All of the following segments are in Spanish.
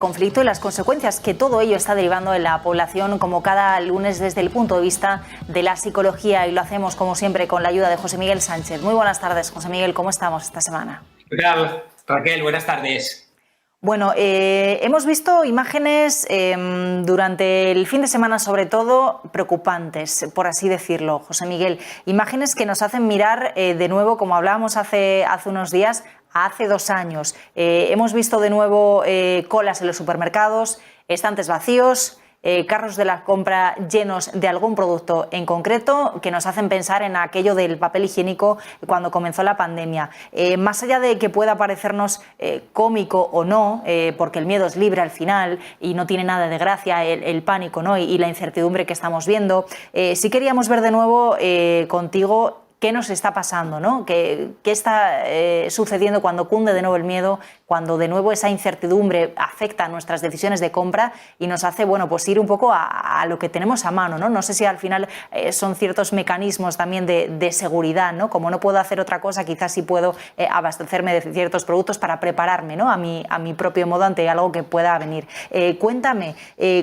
Conflicto y las consecuencias que todo ello está derivando en la población, como cada lunes desde el punto de vista de la psicología, y lo hacemos como siempre con la ayuda de José Miguel Sánchez. Muy buenas tardes, José Miguel, ¿cómo estamos esta semana? ¿Qué tal, Raquel? Buenas tardes. Bueno, hemos visto imágenes durante el fin de semana, sobre todo preocupantes, por así decirlo, José Miguel. Imágenes que nos hacen mirar de nuevo, como hablábamos hace unos días, a hace 2 años. Hemos visto de nuevo colas en los supermercados, estantes vacíos, carros de la compra llenos de algún producto en concreto, que nos hacen pensar en aquello del papel higiénico cuando comenzó la pandemia. Más allá de que pueda parecernos cómico o no, porque el miedo es libre al final y no tiene nada de gracia el pánico, ¿no? y la incertidumbre que estamos viendo, sí queríamos ver de nuevo contigo qué nos está pasando, ¿no? ¿Qué está sucediendo cuando cunde de nuevo el miedo, cuando de nuevo esa incertidumbre afecta a nuestras decisiones de compra y nos hace, bueno, pues ir un poco a lo que tenemos a mano, ¿no? No sé si al final son ciertos mecanismos también de seguridad, ¿no? Como no puedo hacer otra cosa, quizás sí puedo abastecerme de ciertos productos para prepararme, ¿no? a mi propio modo ante algo que pueda venir. Cuéntame,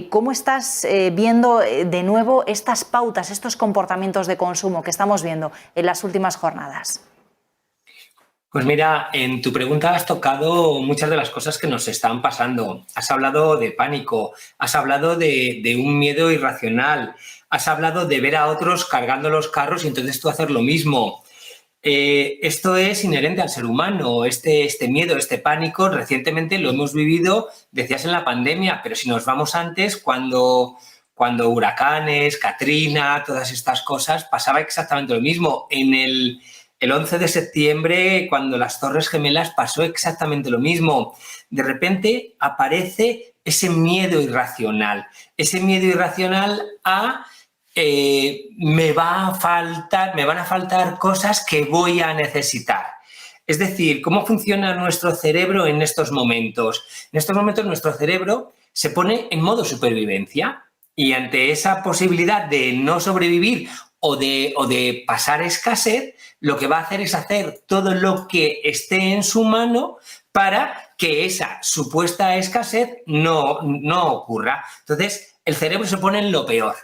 ¿cómo estás viendo de nuevo estas pautas, estos comportamientos de consumo que estamos viendo en las últimas jornadas? Pues mira, en tu pregunta has tocado muchas de las cosas que nos están pasando. Has hablado de pánico, has hablado de un miedo irracional, has hablado de ver a otros cargando los carros y entonces tú hacer lo mismo. Esto es inherente al ser humano, este miedo, este pánico. Recientemente lo hemos vivido, decías, en la pandemia, pero si nos vamos antes, cuando huracanes, Katrina, todas estas cosas, pasaba exactamente lo mismo. El 11 de septiembre, cuando las Torres Gemelas, pasó exactamente lo mismo. De repente aparece ese miedo irracional a me van a faltar cosas que voy a necesitar. Es decir, ¿cómo funciona nuestro cerebro en estos momentos? En estos momentos nuestro cerebro se pone en modo supervivencia y ante esa posibilidad de no sobrevivir o de pasar escasez, lo que va a hacer es hacer todo lo que esté en su mano para que esa supuesta escasez no ocurra. Entonces, el cerebro se pone en lo peor.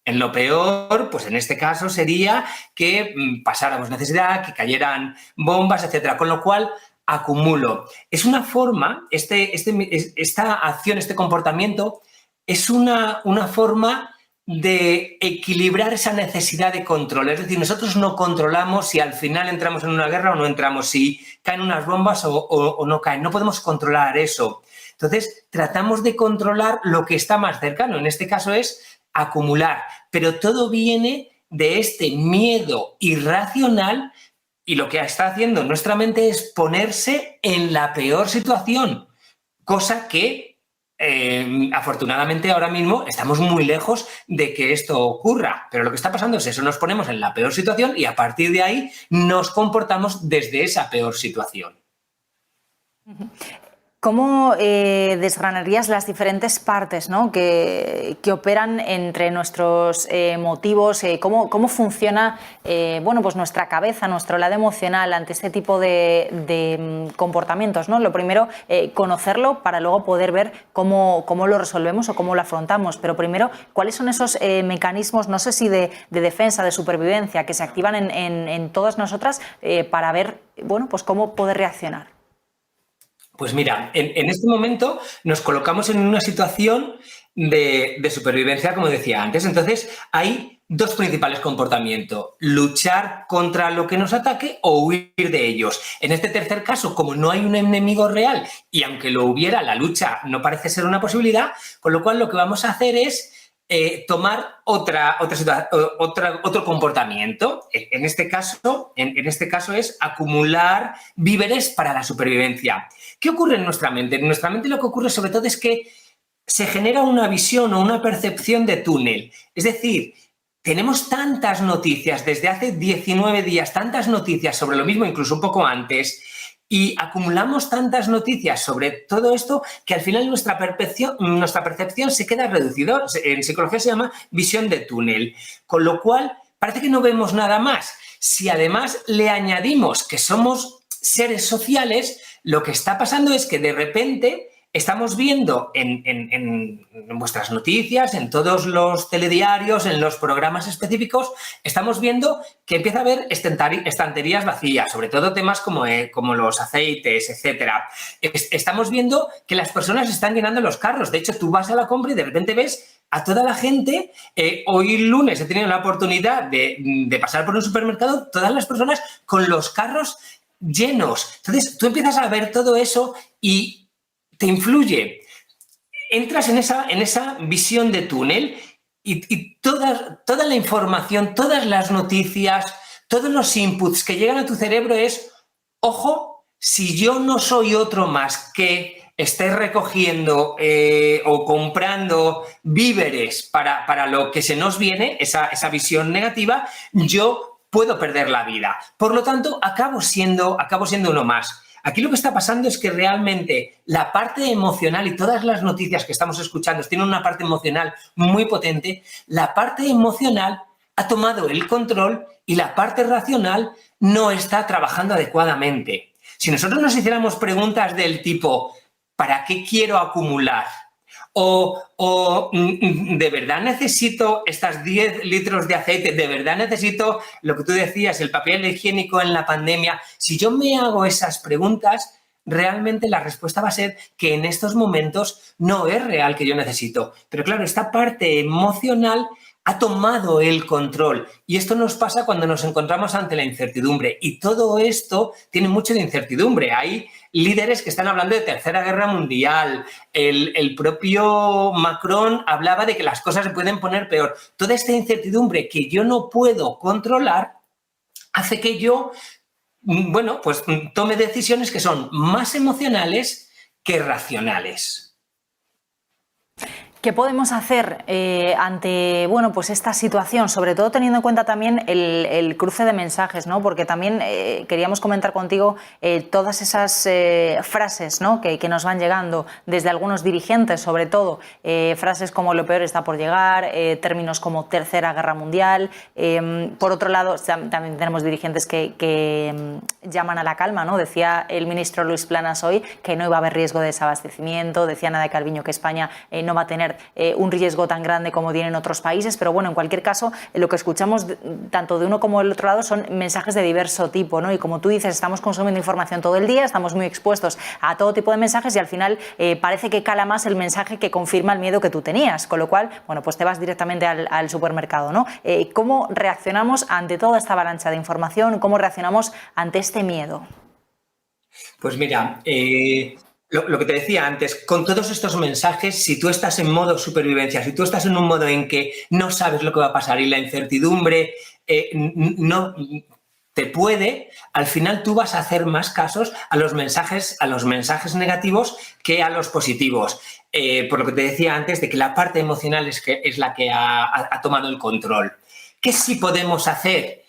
En lo peor, pues en este caso sería que pasáramos necesidad, que cayeran bombas, etcétera. Con lo cual, acumulo. Es una forma, esta acción, este comportamiento, es una forma de equilibrar esa necesidad de control. Es decir, nosotros no controlamos si al final entramos en una guerra o no entramos, si caen unas bombas o no caen. No podemos controlar eso. Entonces, tratamos de controlar lo que está más cercano. En este caso es acumular, pero todo viene de este miedo irracional y lo que está haciendo nuestra mente es ponerse en la peor situación, cosa que afortunadamente ahora mismo estamos muy lejos de que esto ocurra, pero lo que está pasando es eso, nos ponemos en la peor situación y a partir de ahí nos comportamos desde esa peor situación. ¿Cómo desgranarías las diferentes partes, ¿no? que operan entre nuestros motivos? ¿Cómo funciona bueno, pues nuestra cabeza, nuestro lado emocional ante este tipo de comportamientos, ¿no? Lo primero, conocerlo para luego poder ver cómo lo resolvemos o cómo lo afrontamos. Pero primero, ¿cuáles son esos mecanismos, no sé si de defensa, de supervivencia, que se activan en todas nosotras para ver, bueno, pues cómo poder reaccionar? Pues mira, en este momento nos colocamos en una situación de supervivencia, como decía antes. Entonces, hay dos principales comportamientos: luchar contra lo que nos ataque o huir de ellos. En este tercer caso, como no hay un enemigo real y aunque lo hubiera, la lucha no parece ser una posibilidad, con lo cual lo que vamos a hacer es tomar otro comportamiento. En este caso es acumular víveres para la supervivencia. ¿Qué ocurre en nuestra mente? En nuestra mente lo que ocurre sobre todo es que se genera una visión o una percepción de túnel. Es decir, tenemos tantas noticias desde hace 19 días, tantas noticias sobre lo mismo, incluso un poco antes, y acumulamos tantas noticias sobre todo esto que al final nuestra percepción se queda reducida. En psicología se llama visión de túnel. Con lo cual, parece que no vemos nada más. Si además le añadimos que somos seres sociales, lo que está pasando es que de repente estamos viendo en vuestras noticias, en todos los telediarios, en los programas específicos, estamos viendo que empieza a haber estanterías vacías, sobre todo temas como los aceites, etcétera. Estamos viendo que las personas están llenando los carros. De hecho, tú vas a la compra y de repente ves a toda la gente. Hoy lunes he tenido la oportunidad de pasar por un supermercado, todas las personas con los carros llenos. Entonces, tú empiezas a ver todo eso y te influye. Entras en esa visión de túnel y toda la información, todas las noticias, todos los inputs que llegan a tu cerebro es, ojo, si yo no soy otro más que esté recogiendo o comprando víveres para lo que se nos viene, esa visión negativa, yo puedo perder la vida. Por lo tanto, acabo siendo uno más. Aquí lo que está pasando es que realmente la parte emocional y todas las noticias que estamos escuchando tienen una parte emocional muy potente. La parte emocional ha tomado el control y la parte racional no está trabajando adecuadamente. Si nosotros nos hiciéramos preguntas del tipo, ¿para qué quiero acumular? O ¿de verdad necesito estas 10 litros de aceite? ¿De verdad necesito lo que tú decías, el papel higiénico en la pandemia? Si yo me hago esas preguntas, realmente la respuesta va a ser que en estos momentos no es real que yo necesito. Pero claro, esta parte emocional ha tomado el control y esto nos pasa cuando nos encontramos ante la incertidumbre y todo esto tiene mucho de incertidumbre. Hay líderes que están hablando de Tercera Guerra Mundial, el propio Macron hablaba de que las cosas se pueden poner peor. Toda esta incertidumbre que yo no puedo controlar hace que yo, bueno, pues tome decisiones que son más emocionales que racionales. ¿Qué podemos hacer ante pues esta situación? Sobre todo teniendo en cuenta también el cruce de mensajes, ¿no? Porque también queríamos comentar contigo todas esas frases, ¿no? que nos van llegando desde algunos dirigentes, sobre todo frases como lo peor está por llegar, términos como Tercera Guerra Mundial. Por otro lado, también tenemos dirigentes que llaman a la calma, ¿no? Decía el ministro Luis Planas hoy que no iba a haber riesgo de desabastecimiento, decía Ana de Calviño que España no va a tener un riesgo tan grande como tienen otros países, pero bueno, en cualquier caso, lo que escuchamos tanto de uno como del otro lado son mensajes de diverso tipo, ¿no? Y como tú dices, estamos consumiendo información todo el día, estamos muy expuestos a todo tipo de mensajes y al final parece que cala más el mensaje que confirma el miedo que tú tenías, con lo cual, bueno, pues te vas directamente al supermercado, ¿no? ¿Cómo reaccionamos ante toda esta avalancha de información? ¿Cómo reaccionamos ante este miedo? Pues mira, lo que te decía antes, con todos estos mensajes, si tú estás en modo supervivencia, si tú estás en un modo en que no sabes lo que va a pasar y la incertidumbre no te puede, al final tú vas a hacer más casos a los mensajes negativos que a los positivos. Por lo que te decía antes, de que la parte emocional es la que ha tomado el control. ¿Qué sí podemos hacer?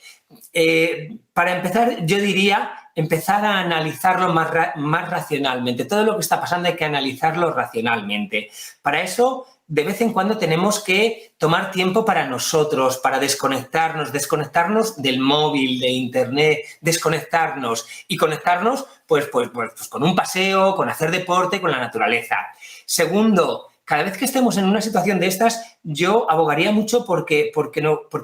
Para empezar, yo diría empezar a analizarlo más racionalmente. Todo lo que está pasando hay que analizarlo racionalmente. Para eso, de vez en cuando tenemos que tomar tiempo para nosotros, para desconectarnos del móvil, de internet, desconectarnos y conectarnos pues con un paseo, con hacer deporte, con la naturaleza. Segundo, cada vez que estemos en una situación de estas, yo abogaría mucho porque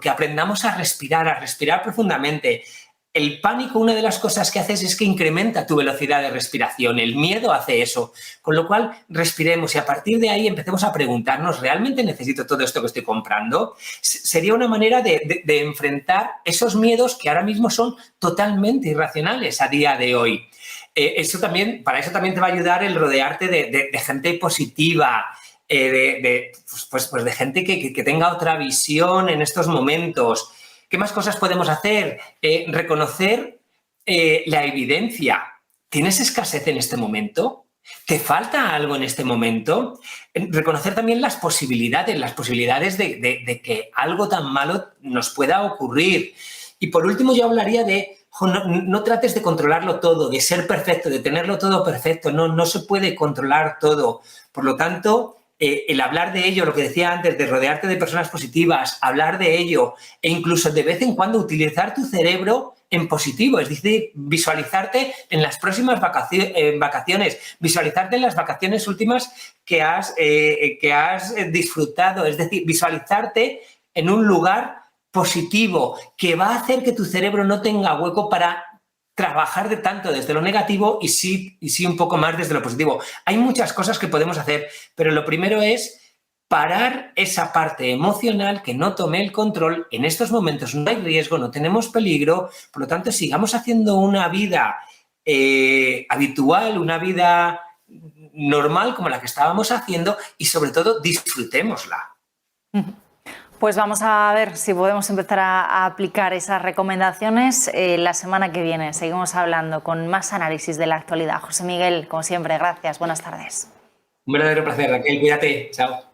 aprendamos a respirar profundamente. El pánico, una de las cosas que haces es que incrementa tu velocidad de respiración. El miedo hace eso. Con lo cual, respiremos y a partir de ahí empecemos a preguntarnos, ¿realmente necesito todo esto que estoy comprando? Sería una manera de enfrentar esos miedos que ahora mismo son totalmente irracionales a día de hoy. Para eso también te va a ayudar el rodearte de gente positiva, de gente que tenga otra visión en estos momentos. ¿Qué más cosas podemos hacer? Reconocer la evidencia. ¿Tienes escasez en este momento? ¿Te falta algo en este momento? Reconocer también las posibilidades de que algo tan malo nos pueda ocurrir. Y por último, yo hablaría de no trates de controlarlo todo, de ser perfecto, de tenerlo todo perfecto. No se puede controlar todo. Por lo tanto, el hablar de ello, lo que decía antes, de rodearte de personas positivas, hablar de ello e incluso de vez en cuando utilizar tu cerebro en positivo, es decir, visualizarte en las próximas vacaciones, visualizarte en las vacaciones últimas que has disfrutado, es decir, visualizarte en un lugar positivo que va a hacer que tu cerebro no tenga hueco para trabajar de tanto desde lo negativo y sí un poco más desde lo positivo. Hay muchas cosas que podemos hacer, pero lo primero es parar esa parte emocional que no tome el control. En estos momentos no hay riesgo, no tenemos peligro, por lo tanto sigamos haciendo una vida habitual, una vida normal como la que estábamos haciendo y sobre todo disfrutémosla. Pues vamos a ver si podemos empezar a aplicar esas recomendaciones la semana que viene. Seguimos hablando con más análisis de la actualidad. José Miguel, como siempre, gracias. Buenas tardes. Un verdadero placer, Raquel. Cuídate. Chao.